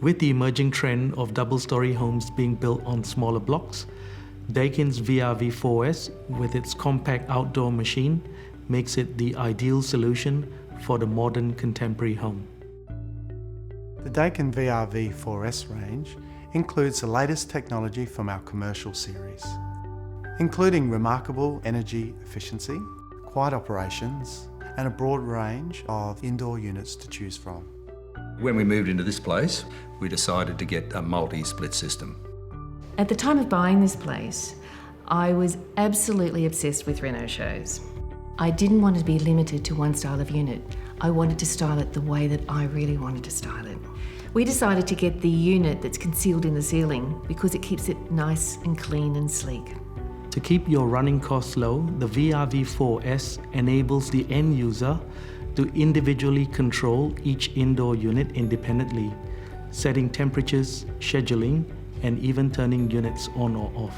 With the emerging trend of double-story homes being built on smaller blocks, Daikin's VRV-IVS, with its compact outdoor machine, makes it the ideal solution for the modern contemporary home. The Daikin VRV-IVS range includes the latest technology from our commercial series, including remarkable energy efficiency, quiet operations, and a broad range of indoor units to choose from. When we moved into this place, we decided to get a multi-split system. At the time of buying this place, I was absolutely obsessed with reno shows. I didn't want to be limited to one style of unit. I wanted to style it the way that I really wanted to style it. We decided to get the unit that's concealed in the ceiling because it keeps it nice and clean and sleek. To keep your running costs low, the VRV-IVS enables the end user to individually control each indoor unit independently, setting temperatures, scheduling, and even turning units on or off.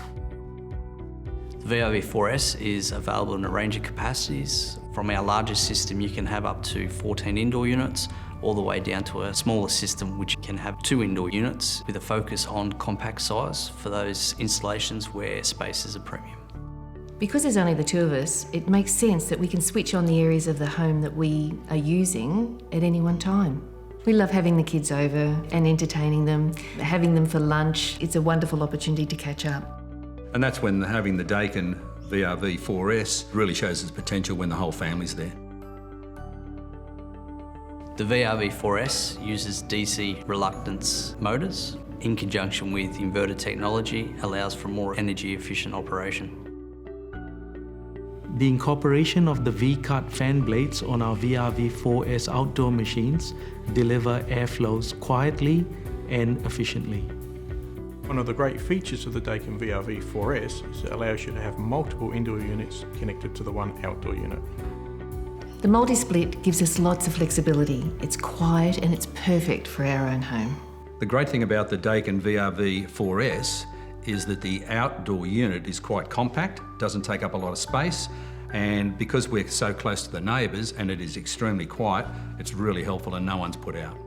The VRV-IVS is available in a range of capacities. From our largest system, you can have up to 14 indoor units, all the way down to a smaller system which can have 2 indoor units with a focus on compact size for those installations where space is a premium. Because there's only the two of us, it makes sense that we can switch on the areas of the home that we are using at any one time. We love having the kids over and entertaining them, having them for lunch. It's a wonderful opportunity to catch up. And that's when having the Daikin VRV-IVS really shows its potential when the whole family's there. The VRV-IVS uses DC reluctance motors. In conjunction with inverter technology, allows for more energy efficient operation. The incorporation of the V-cut fan blades on our VRV-IVS outdoor machines deliver airflows quietly and efficiently. One of the great features of the Daikin VRV-IVS is it allows you to have multiple indoor units connected to the one outdoor unit. The multi-split gives us lots of flexibility. It's quiet and it's perfect for our own home. The great thing about the Daikin VRV-IVS is that the outdoor unit is quite compact, doesn't take up a lot of space, and because we're so close to the neighbours and it is extremely quiet, it's really helpful and no one's put out.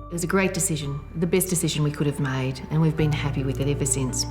It was a great decision, the best decision we could have made, and we've been happy with it ever since.